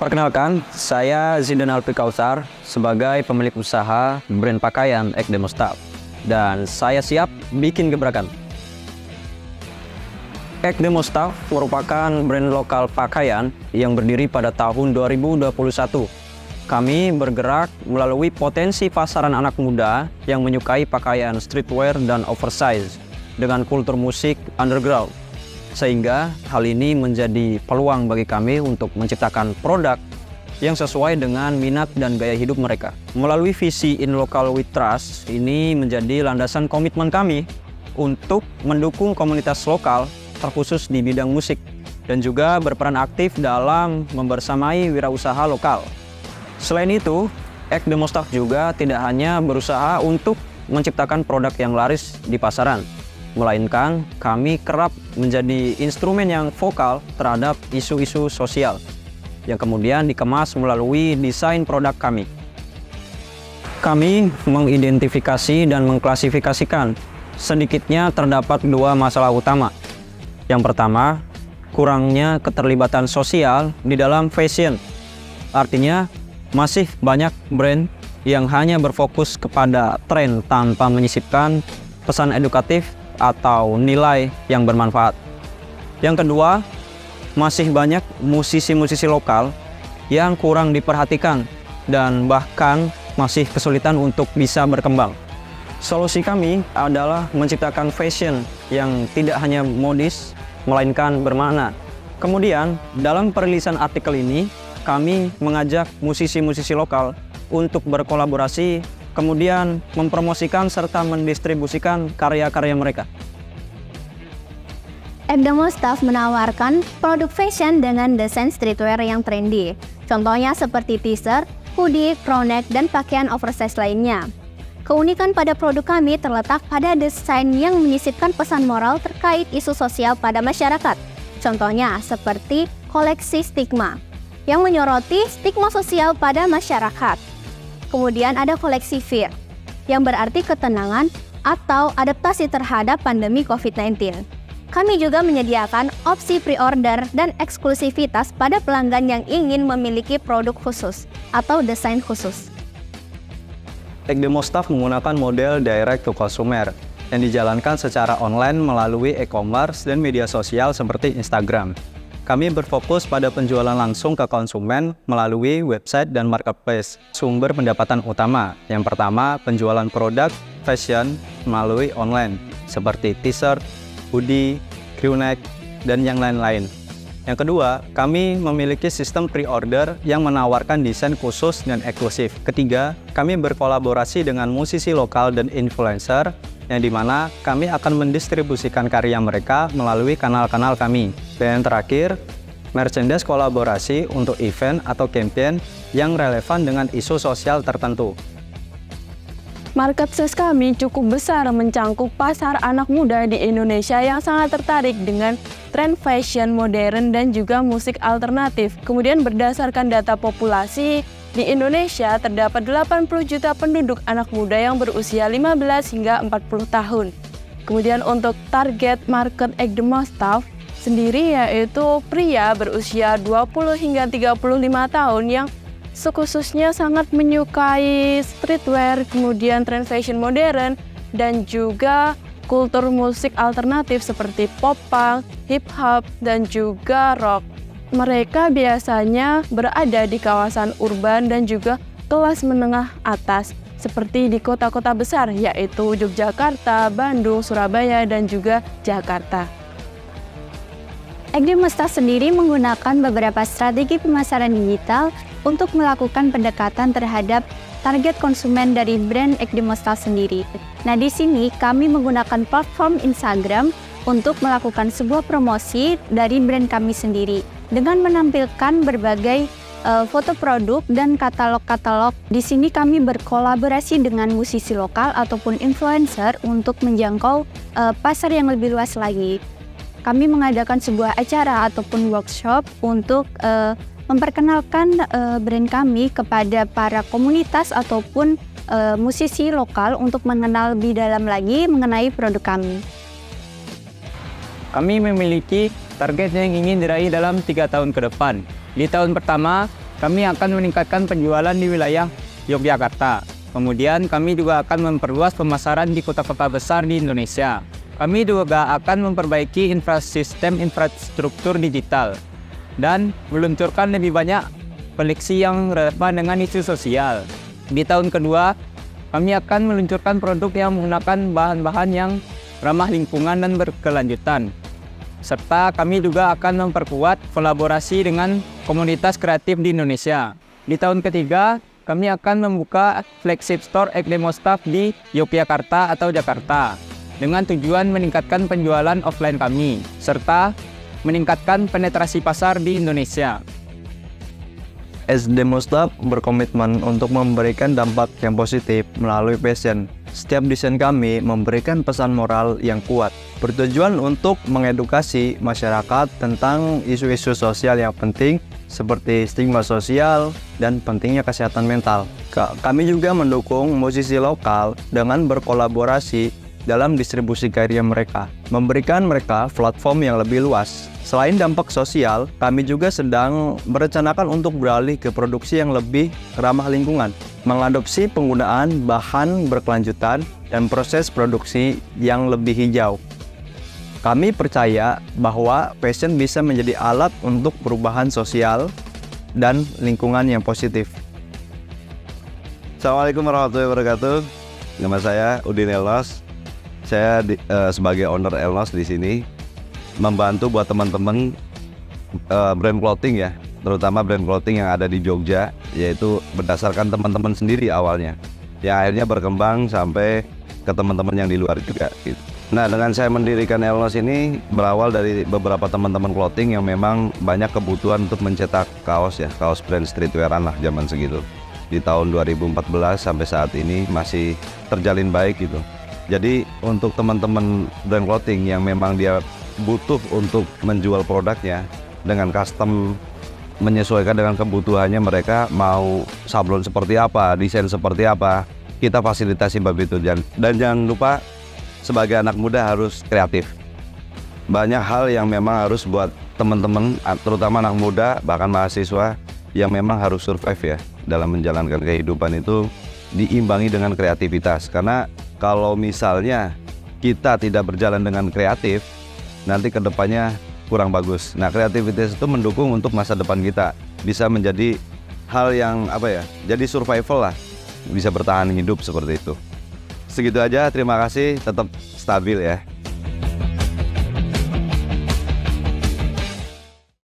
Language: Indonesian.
Perkenalkan, saya Zidan Alfi Kausar sebagai pemilik usaha brand pakaian Ekdemostaf dan saya siap bikin gebrakan. Ekdemostaf merupakan brand lokal pakaian yang berdiri pada tahun 2021. Kami bergerak melalui potensi pasaran anak muda yang menyukai pakaian streetwear dan oversize dengan kultur musik underground. Sehingga hal ini menjadi peluang bagi kami untuk menciptakan produk yang sesuai dengan minat dan gaya hidup mereka. Melalui visi In Local with Trust, ini menjadi landasan komitmen kami untuk mendukung komunitas lokal terkhusus di bidang musik dan juga berperan aktif dalam membersamai wirausaha lokal. Selain itu, Ekdemostaf juga tidak hanya berusaha untuk menciptakan produk yang laris di pasaran, melainkan kami kerap menjadi instrumen yang vokal terhadap isu-isu sosial yang kemudian dikemas melalui desain produk kami. Kami mengidentifikasi dan mengklasifikasikan sedikitnya terdapat dua masalah utama. Yang pertama, kurangnya keterlibatan sosial di dalam fashion. Artinya, masih banyak brand yang hanya berfokus kepada tren tanpa menyisipkan pesan edukatif atau nilai yang bermanfaat. Yang kedua, masih banyak musisi-musisi lokal yang kurang diperhatikan dan bahkan masih kesulitan untuk bisa berkembang. Solusi kami adalah menciptakan fashion yang tidak hanya modis, melainkan bermakna. Kemudian, dalam perilisan artikel ini, kami mengajak musisi-musisi lokal untuk berkolaborasi, kemudian mempromosikan serta mendistribusikan karya-karya mereka. Ekdemostaf menawarkan produk fashion dengan desain streetwear yang trendy. Contohnya seperti t-shirt, hoodie, crowneck, dan pakaian oversize lainnya. Keunikan pada produk kami terletak pada desain yang menyisipkan pesan moral terkait isu sosial pada masyarakat. Contohnya seperti koleksi stigma, yang menyoroti stigma sosial pada masyarakat. Kemudian ada koleksi fear, yang berarti ketenangan atau adaptasi terhadap pandemi COVID-19. Kami juga menyediakan opsi pre-order dan eksklusivitas pada pelanggan yang ingin memiliki produk khusus atau desain khusus. Ekdemostaf menggunakan model direct to consumer yang dijalankan secara online melalui e-commerce dan media sosial seperti Instagram. Kami berfokus pada penjualan langsung ke konsumen melalui website dan marketplace. Sumber pendapatan utama, yang pertama penjualan produk fashion melalui online seperti t-shirt, hoodie, crewneck, dan yang lain-lain. Yang kedua, kami memiliki sistem pre-order yang menawarkan desain khusus dan eksklusif. Ketiga, kami berkolaborasi dengan musisi lokal dan influencer, yang dimana kami akan mendistribusikan karya mereka melalui kanal-kanal kami. Dan yang terakhir, merchandise kolaborasi untuk event atau campaign yang relevan dengan isu sosial tertentu. Market size kami cukup besar mencangkup pasar anak muda di Indonesia yang sangat tertarik dengan tren fashion modern dan juga musik alternatif. Kemudian berdasarkan data populasi, di Indonesia terdapat 80 juta penduduk anak muda yang berusia 15 hingga 40 tahun. Kemudian untuk target market Ekdemostaf sendiri yaitu pria berusia 20 hingga 35 tahun yang khususnya sangat menyukai streetwear, kemudian tren fashion modern, dan juga kultur musik alternatif seperti pop punk, hip hop, dan juga rock. Mereka biasanya berada di kawasan urban dan juga kelas menengah atas, seperti di kota-kota besar, yaitu Yogyakarta, Bandung, Surabaya, dan juga Jakarta. Ekdemostaf sendiri menggunakan beberapa strategi pemasaran digital untuk melakukan pendekatan terhadap target konsumen dari brand Ekdemostaf sendiri. Nah, di sini kami menggunakan platform Instagram untuk melakukan sebuah promosi dari brand kami sendiri dengan menampilkan berbagai foto produk dan katalog-katalog. Di sini kami berkolaborasi dengan musisi lokal ataupun influencer untuk menjangkau pasar yang lebih luas lagi. Kami mengadakan sebuah acara ataupun workshop untuk memperkenalkan brand kami kepada para komunitas ataupun musisi lokal untuk mengenal lebih dalam lagi mengenai produk kami. Kami memiliki target yang ingin diraih dalam 3 tahun ke depan. Di tahun pertama, kami akan meningkatkan penjualan di wilayah Yogyakarta. Kemudian kami juga akan memperluas pemasaran di kota-kota besar di Indonesia. Kami juga akan memperbaiki infrastruktur digital dan meluncurkan lebih banyak koleksi yang relevan dengan isu sosial. Di tahun kedua, kami akan meluncurkan produk yang menggunakan bahan-bahan yang ramah lingkungan dan berkelanjutan. Serta kami juga akan memperkuat kolaborasi dengan komunitas kreatif di Indonesia. Di tahun ketiga, kami akan membuka flagship store Ekdemostaf di Yogyakarta atau Jakarta dengan tujuan meningkatkan penjualan offline kami, serta meningkatkan penetrasi pasar di Indonesia. Ekdemostaf berkomitmen untuk memberikan dampak yang positif melalui fashion. Setiap desain kami memberikan pesan moral yang kuat, bertujuan untuk mengedukasi masyarakat tentang isu-isu sosial yang penting seperti stigma sosial dan pentingnya kesehatan mental. Kami juga mendukung musisi lokal dengan berkolaborasi dalam distribusi karya mereka, memberikan mereka platform yang lebih luas. Selain dampak sosial, kami juga sedang merencanakan untuk beralih ke produksi yang lebih ramah lingkungan, mengadopsi penggunaan bahan berkelanjutan dan proses produksi yang lebih hijau. Kami percaya bahwa fashion bisa menjadi alat untuk perubahan sosial dan lingkungan yang positif. Assalamualaikum warahmatullahi wabarakatuh. Nama saya Udin Elnos. Saya sebagai owner Elnos di sini membantu buat teman-teman brand clothing ya, terutama brand clothing yang ada di Jogja, yaitu berdasarkan teman-teman sendiri awalnya, yang akhirnya berkembang sampai ke teman-teman yang di luar juga gitu. Nah, dengan saya mendirikan Elnos ini berawal dari beberapa teman-teman clothing yang memang banyak kebutuhan untuk mencetak kaos ya, kaos brand streetwear-an lah zaman segitu. Di tahun 2014 sampai saat ini masih terjalin baik gitu. Jadi untuk teman-teman brand clothing yang memang dia butuh untuk menjual produknya dengan custom, menyesuaikan dengan kebutuhannya, mereka mau sablon seperti apa, desain seperti apa, kita fasilitasi bab itu. Dan jangan lupa sebagai anak muda harus kreatif. Banyak hal yang memang harus buat teman-teman, terutama anak muda bahkan mahasiswa yang memang harus survive ya dalam menjalankan kehidupan itu, diimbangi dengan kreativitas. Karena kalau misalnya kita tidak berjalan dengan kreatif, nanti kedepannya kurang bagus. Nah, kreativitas itu mendukung untuk masa depan kita, bisa menjadi hal yang jadi survival lah, bisa bertahan hidup seperti itu. Segitu aja, terima kasih, tetap stabil ya.